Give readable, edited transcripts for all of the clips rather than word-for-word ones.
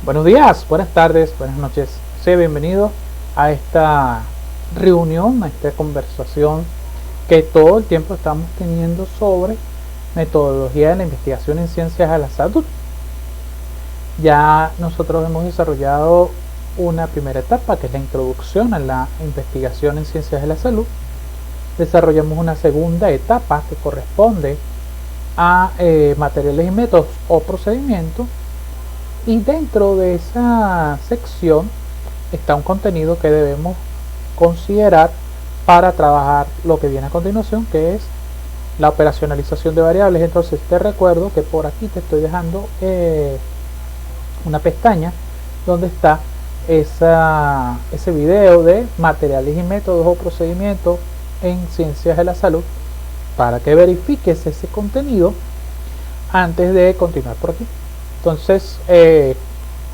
Buenos días, buenas tardes, buenas noches. Sea bienvenido a esta reunión, a esta conversación que todo el tiempo estamos teniendo sobre metodología de la investigación en ciencias de la salud. Ya nosotros hemos desarrollado una primera etapa que es la introducción a la investigación en ciencias de la salud. Desarrollamos una segunda etapa que corresponde a materiales y métodos o procedimientos. Y dentro de esa sección está un contenido que debemos considerar para trabajar lo que viene a continuación, que es la operacionalización de variables. Entonces te recuerdo que por aquí te estoy dejando una pestaña donde está ese video de materiales y métodos o procedimientos en ciencias de la salud, para que verifiques ese contenido antes de continuar por aquí. Entonces,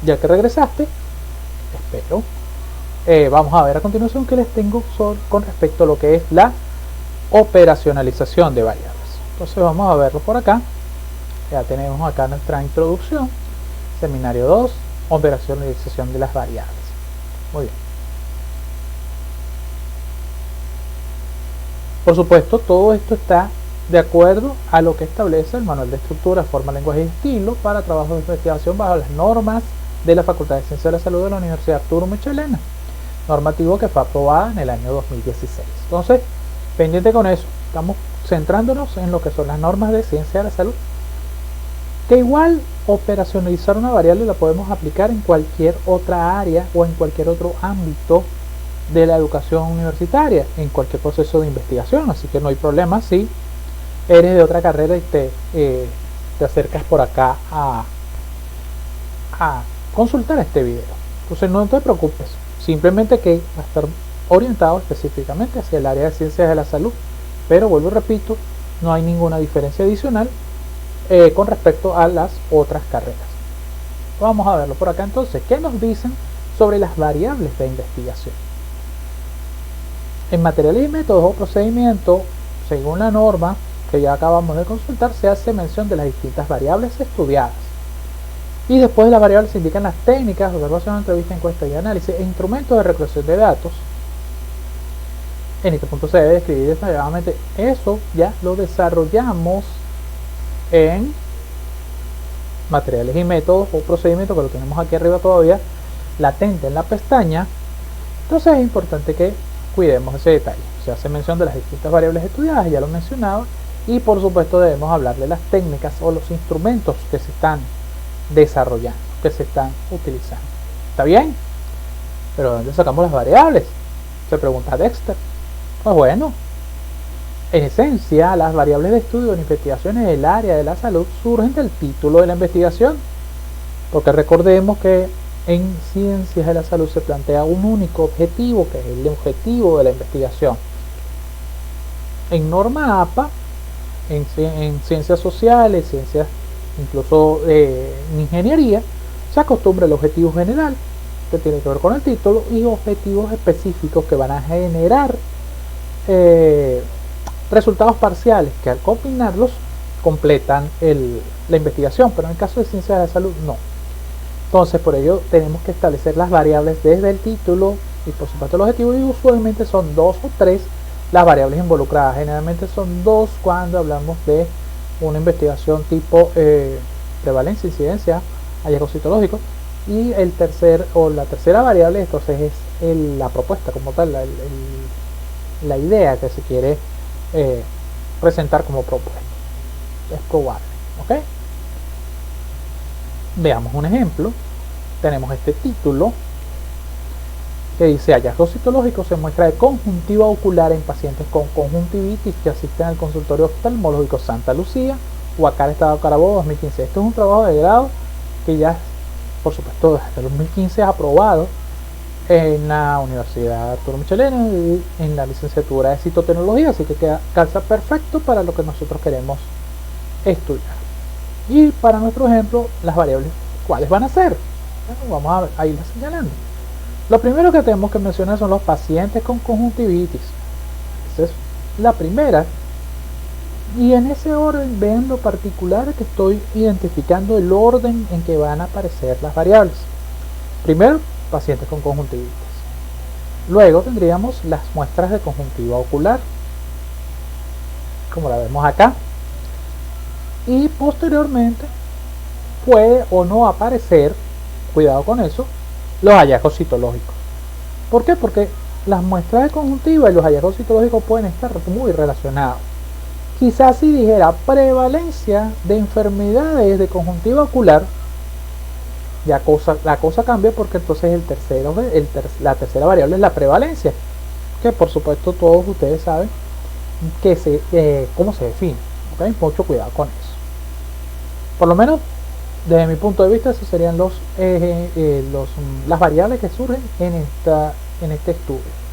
ya que regresaste, espero, vamos a ver a continuación que les tengo con respecto a lo que es la operacionalización de variables. Entonces vamos a verlo por acá. Ya tenemos acá nuestra introducción, seminario 2, operacionalización de las variables. Muy bien. Por supuesto, todo esto está de acuerdo a lo que establece el Manual de Estructura, Forma, Lenguaje y Estilo para trabajos de investigación bajo las normas de la Facultad de Ciencias de la Salud de la Universidad Arturo Michelena, normativo que fue aprobada en el año 2016. Entonces, pendiente con eso, estamos centrándonos en lo que son las normas de Ciencia de la Salud, que igual operacionalizar una variable la podemos aplicar en cualquier otra área o en cualquier otro ámbito de la educación universitaria, en cualquier proceso de investigación, así que no hay problema si eres de otra carrera y te acercas por acá a consultar este video. Entonces no te preocupes, simplemente que va a estar orientado específicamente hacia el área de ciencias de la salud, pero vuelvo y repito, no hay ninguna diferencia adicional con respecto a las otras carreras. Vamos a verlo por acá entonces. ¿Qué nos dicen sobre las variables de investigación? En materiales y métodos o procedimientos, según la norma que ya acabamos de consultar, se hace mención de las distintas variables estudiadas. Y después de las variables se indican las técnicas, observación, entrevista, encuesta y análisis e instrumentos de recolección de datos. En este punto se debe describir detalladamente. Eso ya lo desarrollamos en materiales y métodos o procedimientos, que lo tenemos aquí arriba todavía latente en la pestaña. Entonces es importante que cuidemos ese detalle. Se hace mención de las distintas variables estudiadas, ya lo mencionaba, y por supuesto debemos hablar de las técnicas o los instrumentos que se están desarrollando, que se están utilizando. ¿Está bien? ¿Pero de dónde sacamos las variables?, se pregunta Dexter. Pues bueno, en esencia las variables de estudio en investigaciones del área de la salud surgen del título de la investigación, porque recordemos que en ciencias de la salud se plantea un único objetivo, que es el objetivo de la investigación. En norma APA, en ciencias sociales, ciencias incluso en ingeniería, se acostumbra el objetivo general, que tiene que ver con el título, y objetivos específicos que van a generar resultados parciales, que al combinarlos completan la investigación, pero en el caso de ciencias de la salud no. Entonces por ello tenemos que establecer las variables desde el título y por supuesto el objetivo, y usualmente son 2 o 3 las variables involucradas. Generalmente son 2 cuando hablamos de una investigación tipo prevalencia, incidencia, hallazgos citológicos, y la tercera variable entonces es la propuesta como tal, la idea que se quiere presentar como propuesta. Es probable, ¿ok? Veamos un ejemplo. Tenemos este título que dice: hallazgos citológicos se muestra de conjuntiva ocular en pacientes con conjuntivitis que asisten al consultorio oftalmológico Santa Lucía, Huacal, Estado Carabobo, 2015. Esto es un trabajo de grado que ya, por supuesto, desde el 2015 es aprobado en la Universidad Arturo Michelena y en la licenciatura de citotecnología, así que calza perfecto para lo que nosotros queremos estudiar. Y para nuestro ejemplo, las variables, ¿cuáles van a ser? Bueno, vamos a irlas señalando. Lo primero que tenemos que mencionar son los pacientes con conjuntivitis. Esa es la primera. Y en ese orden, vean lo particular que estoy identificando el orden en que van a aparecer las variables. Primero, pacientes con conjuntivitis. Luego tendríamos las muestras de conjuntiva ocular, como la vemos acá. Y posteriormente puede o no aparecer, cuidado con eso, los hallazgos citológicos. ¿Por qué? Porque las muestras de conjuntiva y los hallazgos citológicos pueden estar muy relacionados. Quizás si dijera prevalencia de enfermedades de conjuntiva ocular, ya la cosa cambia, porque entonces la tercera variable es la prevalencia, que por supuesto todos ustedes saben cómo se define. ¿Okay? Mucho cuidado con eso. Por lo menos desde mi punto de vista, esos serían las variables que surgen en este estudio.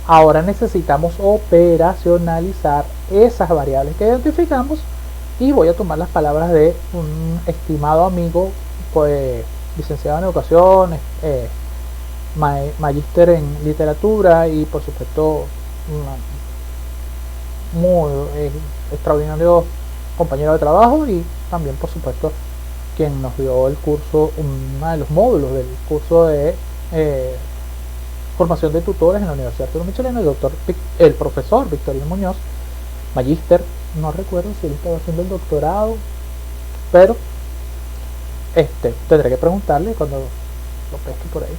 Ahora necesitamos operacionalizar esas variables que identificamos, y voy a tomar las palabras de un estimado amigo, pues, licenciado en educación, magíster en literatura y por supuesto muy extraordinario compañero de trabajo, y también por supuesto quien nos dio el curso, uno de los módulos del curso de formación de tutores en la Universidad Arturo Michelena, el profesor Victorino Muñoz, magíster. No recuerdo si él estaba haciendo el doctorado, pero tendré que preguntarle cuando lo pesque por ahí.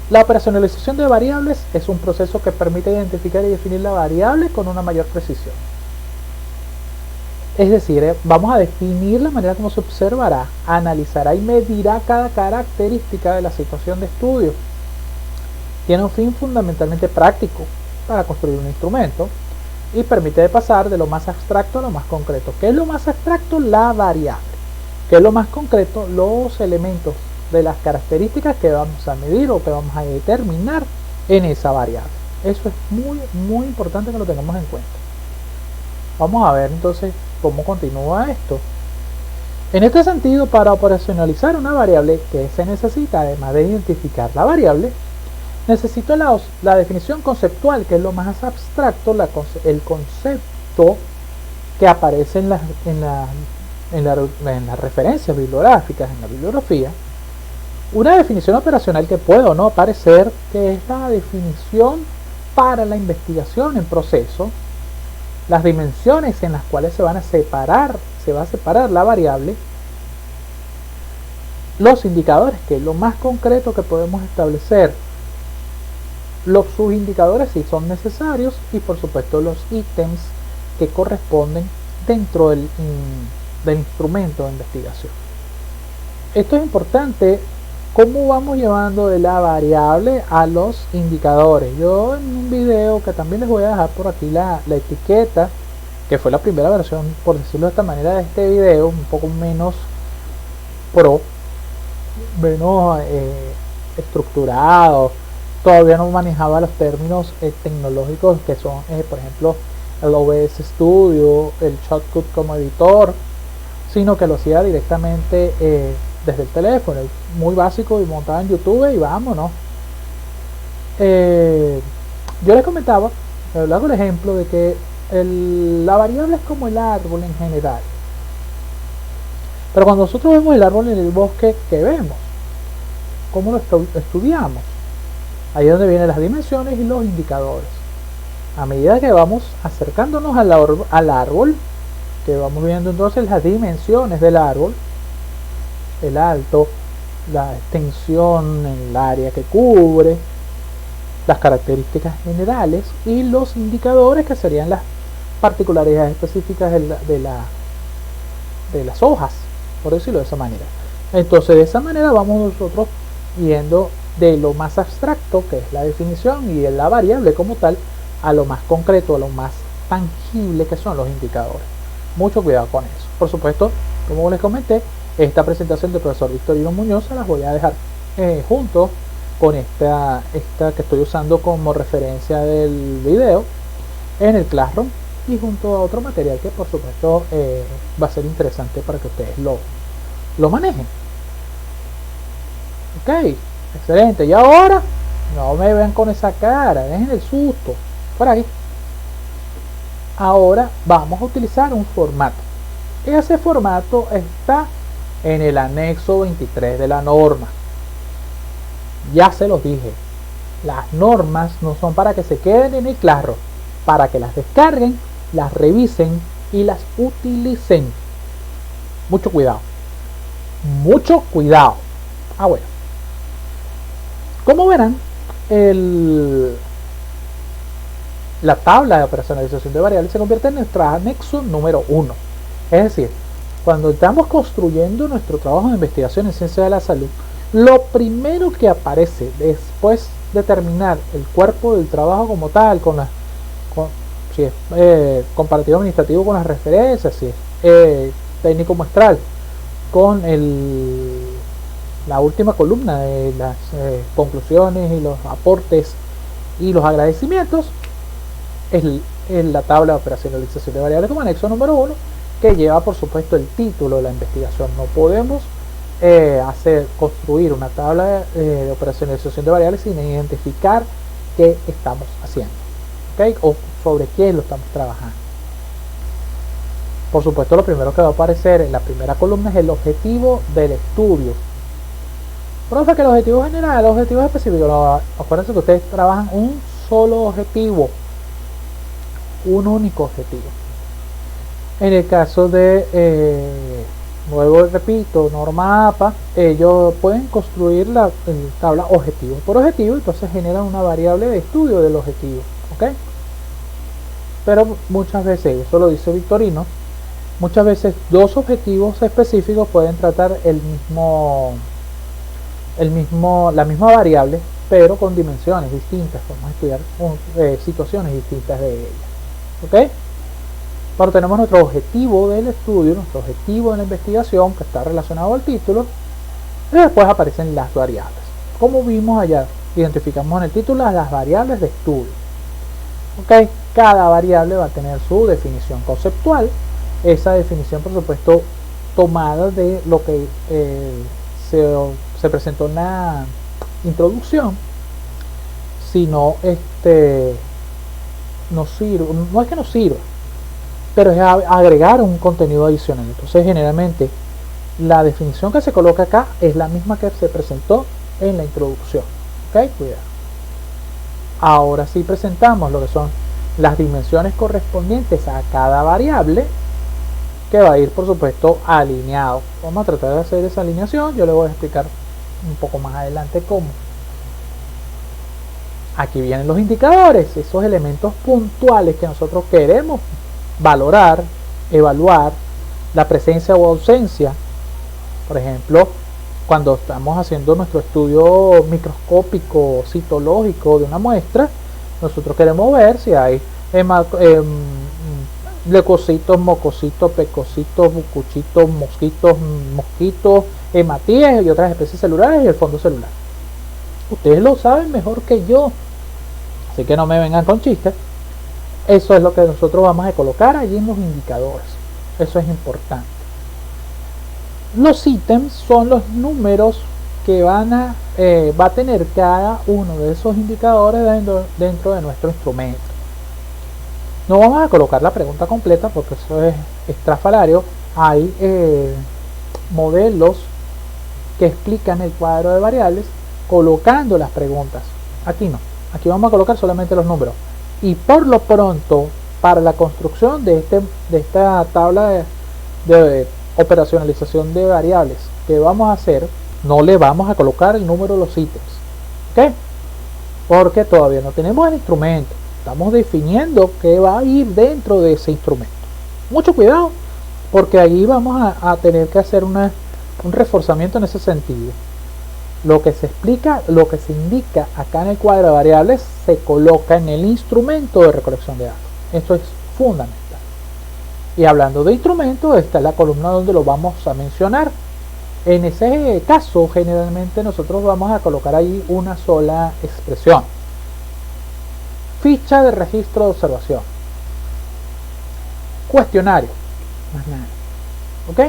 La operacionalización de variables es un proceso que permite identificar y definir la variable con una mayor precisión. Es decir, vamos a definir la manera como se observará, analizará y medirá cada característica de la situación de estudio. Tiene un fin fundamentalmente práctico para construir un instrumento y permite pasar de lo más abstracto a lo más concreto. ¿Qué es lo más abstracto? La variable. ¿Qué es lo más concreto? Los elementos de las características que vamos a medir o que vamos a determinar en esa variable. Eso es muy importante que lo tengamos en cuenta. Vamos a ver entonces cómo continúa esto. En este sentido, para operacionalizar una variable, que se necesita, además de identificar la variable, necesito la definición conceptual, que es lo más abstracto, el concepto que aparece en las referencias bibliográficas, en la bibliografía. Una definición operacional que puede o no aparecer, que es la definición para la investigación en proceso, las dimensiones en las cuales se va a separar la variable, los indicadores, que es lo más concreto que podemos establecer, los subindicadores si son necesarios, y por supuesto los ítems que corresponden dentro del instrumento de investigación. Esto es importante, cómo vamos llevando de la variable a los indicadores. Yo en un video que también les voy a dejar por aquí la etiqueta, que fue la primera versión, por decirlo de esta manera, de este video, un poco menos menos estructurado. Todavía no manejaba los términos tecnológicos que son, por ejemplo, el OBS Studio, el Shotcut como editor, sino que lo hacía directamente desde el teléfono, muy básico, y montaba en YouTube y vámonos. Yo les comentaba, les hago el ejemplo de que la variable es como el árbol en general, pero cuando nosotros vemos el árbol en el bosque, ¿qué vemos? ¿Cómo lo estudiamos? Ahí es donde vienen las dimensiones y los indicadores. A medida que vamos acercándonos al árbol, que vamos viendo entonces las dimensiones del árbol, el alto, la extensión, el área que cubre, las características generales y los indicadores, que serían las particularidades específicas de las hojas, por decirlo de esa manera. Entonces de esa manera vamos nosotros yendo de lo más abstracto, que es la definición y la variable como tal, a lo más concreto, a lo más tangible, que son los indicadores. Mucho cuidado con eso. Por supuesto, como les comenté, esta presentación del profesor Victorino Muñoz se las voy a dejar junto con esta que estoy usando como referencia del video en el Classroom, y junto a otro material que por supuesto va a ser interesante para que ustedes lo manejen. Ok, excelente. Y ahora no me vean con esa cara, dejen el susto por ahí. Ahora vamos a utilizar un formato. Ese formato está en el anexo 23 de la norma. Ya se los dije, las normas no son para que se queden en el claro, para que las descarguen, las revisen y las utilicen. Mucho cuidado. Mucho cuidado. Bueno. Como verán, la tabla de operacionalización de variables se convierte en nuestro anexo número 1. Es decir, cuando estamos construyendo nuestro trabajo de investigación en ciencia de la salud, lo primero que aparece después de terminar el cuerpo del trabajo como tal, si es comparativo administrativo con las referencias, si es técnico muestral, con la última columna de las conclusiones y los aportes y los agradecimientos, es la tabla de operacionalización de variables como anexo número 1, que lleva por supuesto el título de la investigación. No podemos construir una tabla de operacionalización de variables sin identificar qué estamos haciendo, ¿okay? O sobre qué lo estamos trabajando. Por supuesto, lo primero que va a aparecer en la primera columna es el objetivo del estudio. Profe, que el objetivo general, el objetivo específico. No, acuérdense que ustedes trabajan un solo objetivo, un único objetivo. En el caso de luego repito, norma APA, ellos pueden construir la tabla objetivo por objetivo, entonces generan una variable de estudio del objetivo, ¿ok? Pero muchas veces, eso lo dice Victorino, muchas veces dos objetivos específicos pueden tratar la misma variable, pero con dimensiones distintas. Vamos a estudiar situaciones distintas de ellas, ¿ok? Pero tenemos nuestro objetivo del estudio, nuestro objetivo de la investigación, que está relacionado al título, y después aparecen las variables. Como vimos allá, identificamos en el título las variables de estudio. ¿Okay? Cada variable va a tener su definición conceptual, esa definición por supuesto tomada de lo que se presentó en la introducción. Si no, no sirve, no es que no sirva, pero es agregar un contenido adicional. Entonces generalmente la definición que se coloca acá es la misma que se presentó en la introducción. ¿Ok? Cuidado. Ahora sí presentamos lo que son las dimensiones correspondientes a cada variable, que va a ir por supuesto alineado. Vamos a tratar de hacer esa alineación, yo le voy a explicar un poco más adelante cómo. Aquí vienen los indicadores, esos elementos puntuales que nosotros queremos valorar, evaluar la presencia o ausencia. Por ejemplo, cuando estamos haciendo nuestro estudio microscópico citológico de una muestra, nosotros queremos ver si hay leucocitos, mococitos, pecocitos, bucuchitos, mosquitos, hematíes y otras especies celulares y el fondo celular. Ustedes lo saben mejor que yo, así que no me vengan con chistes. Eso es lo que nosotros vamos a colocar allí en los indicadores. Eso es importante. Los ítems son los números que va a tener cada uno de esos indicadores dentro de nuestro instrumento. No vamos a colocar la pregunta completa porque eso es estrafalario. Hay modelos que explican el cuadro de variables colocando las preguntas. Aquí no. Aquí vamos a colocar solamente los números. Y por lo pronto, para la construcción de esta tabla de operacionalización de variables que vamos a hacer, no le vamos a colocar el número de los ítems, ¿ok? Porque todavía no tenemos el instrumento, estamos definiendo qué va a ir dentro de ese instrumento. Mucho cuidado, porque ahí vamos a tener que hacer un reforzamiento en ese sentido. Lo que se explica, lo que se indica acá en el cuadro de variables se coloca en el instrumento de recolección de datos. Esto es fundamental. Y hablando de instrumentos, esta es la columna donde lo vamos a mencionar. En ese caso, generalmente nosotros vamos a colocar ahí una sola expresión. Ficha de registro de observación. Cuestionario. Más nada. ¿Ok?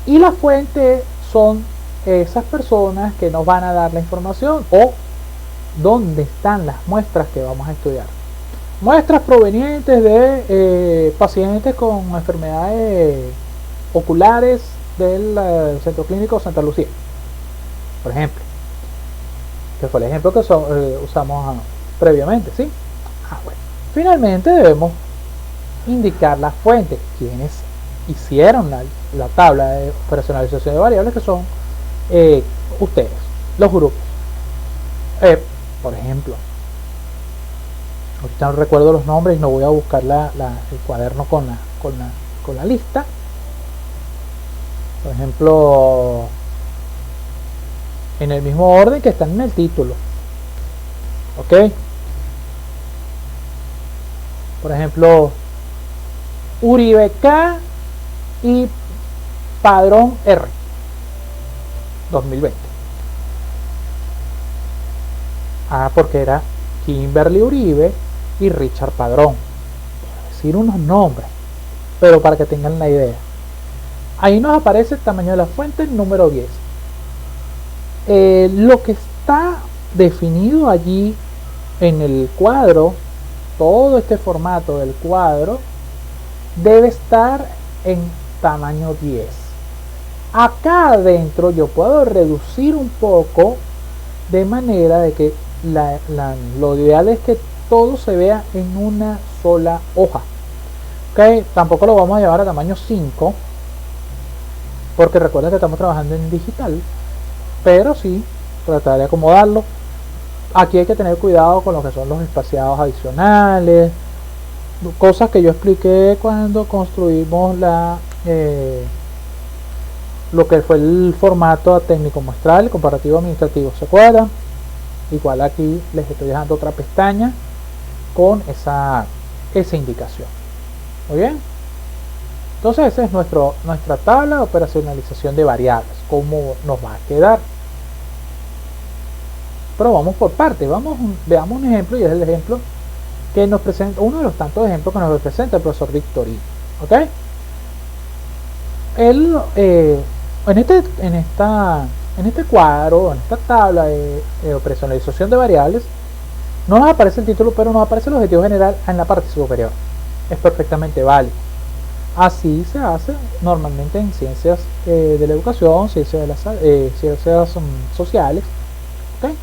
Y la fuente son esas personas que nos van a dar la información o dónde están las muestras que vamos a estudiar. Muestras provenientes de pacientes con enfermedades oculares del Centro Clínico Santa Lucía, por ejemplo, que fue el ejemplo que usamos previamente, ¿sí? Bueno. Finalmente debemos indicar las fuentes, quienes hicieron la tabla de operacionalización de variables, que son ustedes, los grupos. Por ejemplo, ahorita no recuerdo los nombres y no voy a buscar el cuaderno con la lista. Por ejemplo, en el mismo orden que están en el título. Ok. Por ejemplo, Uribe K y Padrón R 2020. Porque era Kimberly Uribe y Richard Padrón. Por decir unos nombres, pero para que tengan la idea. Ahí nos aparece el tamaño de la fuente, el número 10. Lo que está definido allí en el cuadro, todo este formato del cuadro debe estar en tamaño 10. Acá adentro yo puedo reducir un poco, de manera de que lo ideal es que todo se vea en una sola hoja. Ok, tampoco lo vamos a llevar a tamaño 5, porque recuerda que estamos trabajando en digital, pero sí tratar de acomodarlo. Aquí hay que tener cuidado con lo que son los espaciados adicionales, cosas que yo expliqué cuando construimos lo que fue el formato técnico muestral, el comparativo administrativo, ¿se acuerdan? Igual aquí les estoy dejando otra pestaña con esa indicación. Muy bien. Entonces esa es nuestra tabla de operacionalización de variables. ¿Cómo nos va a quedar? Pero vamos por partes. Veamos un ejemplo, y es el ejemplo que nos presenta, uno de los tantos ejemplos que nos presenta el profesor Victorino. ¿Ok? Él, en este cuadro, en esta tabla de operacionalización de variables, no nos aparece el título, pero nos aparece el objetivo general en la parte superior. Es perfectamente válido. Así se hace normalmente en ciencias de la educación, ciencias sociales. ¿Okay?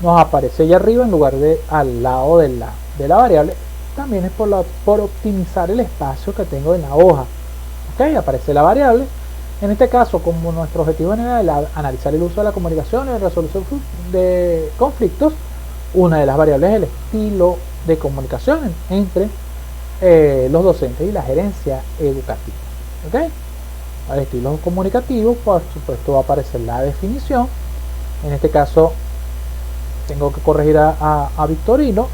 Nos aparece allá arriba en lugar de al lado de la variable. También es por optimizar el espacio que tengo en la hoja. ¿Okay? Aparece la variable. En este caso, como nuestro objetivo general es analizar el uso de la comunicación y la resolución de conflictos, una de las variables es el estilo de comunicación entre los docentes y la gerencia educativa. ¿Okay? Al estilo comunicativo, por supuesto, va a aparecer la definición. En este caso, tengo que corregir a Victorino.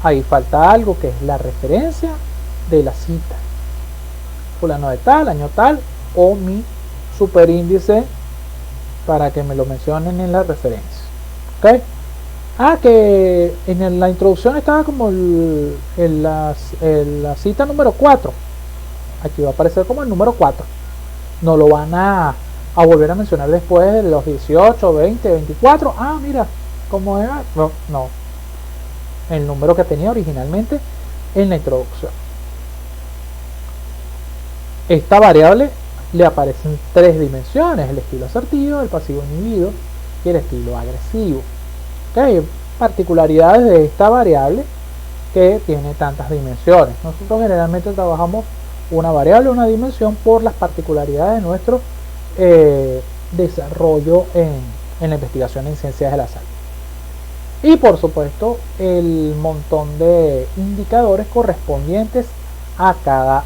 Ahí falta algo, que es la referencia de la cita. Fulano de tal, año tal, o mi superíndice, para que me lo mencionen en la referencia. ¿Ok? Que en la introducción estaba como la cita número 4. Aquí va a aparecer como el número 4. No lo van a volver a mencionar después de los 18, 20, 24. Mira, ¿cómo era? No. El número que tenía originalmente en la introducción. Esta variable le aparecen 3 dimensiones: el estilo asertivo, el pasivo inhibido y el estilo agresivo. Hay particularidades de esta variable que tiene tantas dimensiones. Nosotros generalmente trabajamos una variable, una dimensión, por las particularidades de nuestro desarrollo en la investigación en ciencias de la salud. Y por supuesto el montón de indicadores correspondientes a cada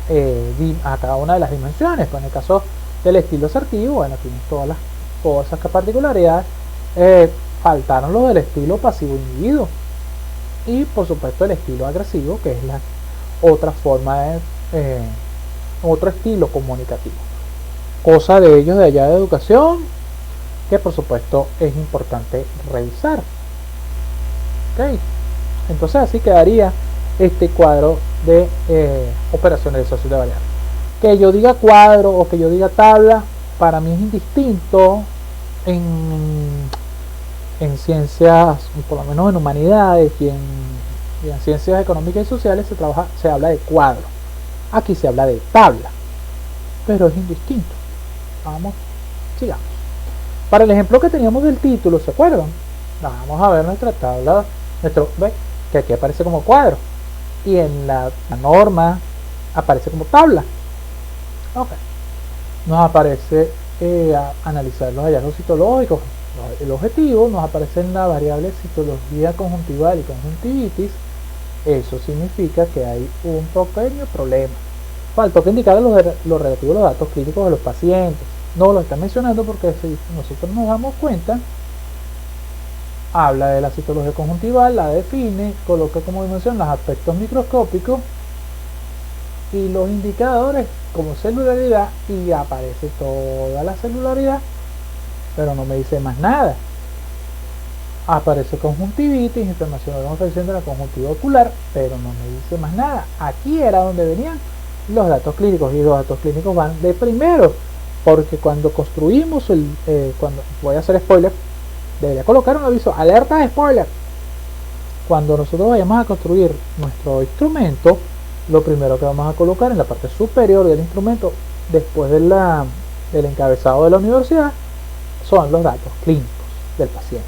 una de las dimensiones. Pues en el caso del estilo asertivo, bueno, tienes todas esas particularidades. Faltaron los del estilo pasivo inhibido, y por supuesto el estilo agresivo, que es la otra forma de otro estilo comunicativo, cosa de ellos de allá de educación, que por supuesto es importante revisar. ¿Okay? Entonces así quedaría este cuadro de operacionalización de variables. Que yo diga cuadro o que yo diga tabla, para mí es indistinto. En ciencias, por lo menos en humanidades y en ciencias económicas y sociales, se habla de cuadro. Aquí se habla de tabla. pero es indistinto. Vamos, sigamos. Para el ejemplo que teníamos del título, ¿se acuerdan? Vamos a ver nuestra tabla, ¿ve? Que aquí aparece como cuadro y en la norma aparece como tabla. Ok. Nos aparece analizar los hallazgos citológicos. El objetivo nos aparece en la variable citología conjuntival y conjuntivitis. Eso significa que hay un pequeño problema. Faltó que indicar lo relativo a los datos clínicos de los pacientes. No lo está mencionando porque si nosotros nos damos cuenta, habla de la citología conjuntival, la define, coloca como dimensión los aspectos microscópicos y los indicadores como celularidad, y aparece toda la celularidad, pero no me dice más nada. Aparece conjuntivitis, inflamación o afección de la conjuntiva ocular, pero no me dice más nada. Aquí era donde venían los datos clínicos, y los datos clínicos van de primero, porque cuando construimos cuando voy a hacer spoiler, debería colocar un aviso, alerta de spoiler. Cuando nosotros vayamos a construir nuestro instrumento, lo primero que vamos a colocar en la parte superior del instrumento, después del encabezado de la universidad, son los datos clínicos del paciente,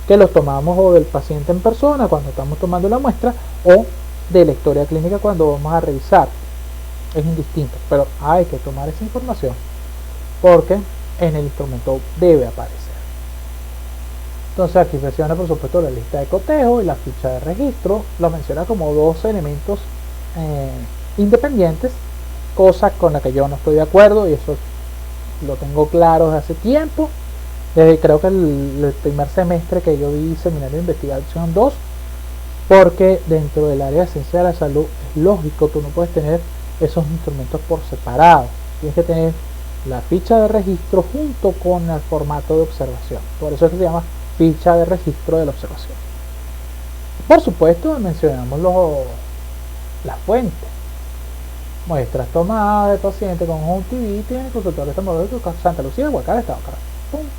que los tomamos o del paciente en persona cuando estamos tomando la muestra, o de la historia clínica cuando vamos a revisar. Es indistinto, pero hay que tomar esa información porque en el instrumento debe aparecer. Entonces aquí menciona por supuesto la lista de cotejo y la ficha de registro. Lo menciona como dos elementos independientes, cosa con la que yo no estoy de acuerdo, y eso lo tengo claro desde hace tiempo, desde creo que el primer semestre que yo vi seminario de investigación 2, porque dentro del área de ciencia de la salud es lógico, tú no puedes tener esos instrumentos por separado, tienes que tener la ficha de registro junto con el formato de observación. Por eso es que se llama ficha de registro de la observación. Por supuesto mencionamos la fuente: muestras tomadas de pacientes con conjuntivitis en el consultorio oftalmológico Santa Lucía, Guacara, Estado Carabobo.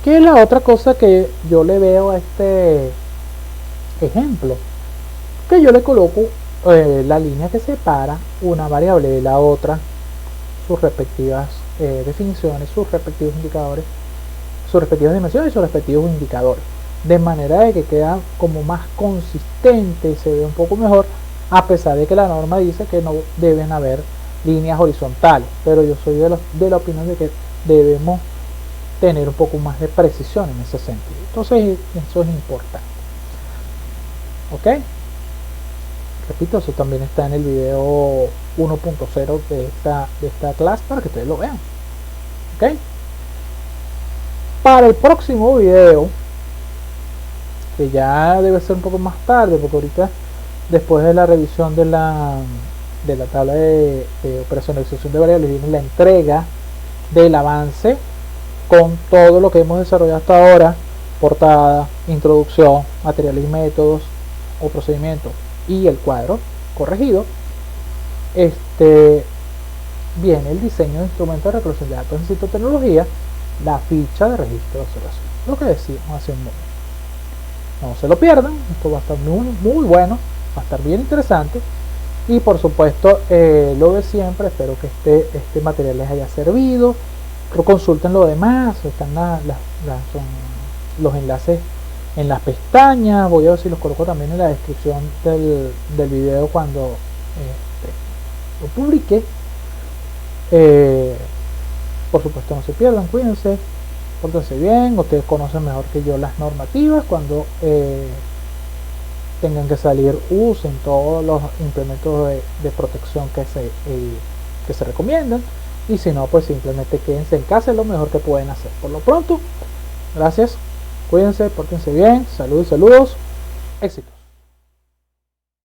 ¿Qué es la otra cosa que yo le veo a este ejemplo? Que yo le coloco la línea que separa una variable de la otra, sus respectivas definiciones, sus respectivos indicadores, sus respectivas dimensiones y sus respectivos indicadores, de manera de que queda como más consistente y se ve un poco mejor, a pesar de que la norma dice que no deben haber líneas horizontales, pero yo soy de la opinión de que debemos tener un poco más de precisión en ese sentido. Entonces eso es importante. Ok, repito, eso también está en el video 1.0 de esta clase para que ustedes lo vean. Ok, para el próximo video, que ya debe ser un poco más tarde, porque ahorita después de la revisión de la tabla de operacionalización de variables viene la entrega del avance con todo lo que hemos desarrollado hasta ahora: portada, introducción, materiales y métodos o procedimientos, y el cuadro corregido. Viene el diseño de instrumentos de recolección de datos en citotecnología, la ficha de registro de observación, lo que decimos hace un momento. No se lo pierdan, esto va a estar muy bueno, va a estar bien interesante, y por supuesto lo de siempre, espero que este material les haya servido. Consulten lo demás, están son los enlaces en las pestañas, voy a ver si los coloco también en la descripción del video cuando lo publique. Por supuesto no se pierdan, cuídense, pórtense bien, ustedes conocen mejor que yo las normativas. Cuando tengan que salir, usen todos los implementos de protección que se recomiendan, y si no, pues simplemente quédense en casa, es lo mejor que pueden hacer. Por lo pronto, gracias, cuídense, pórtense bien, saludos, éxito.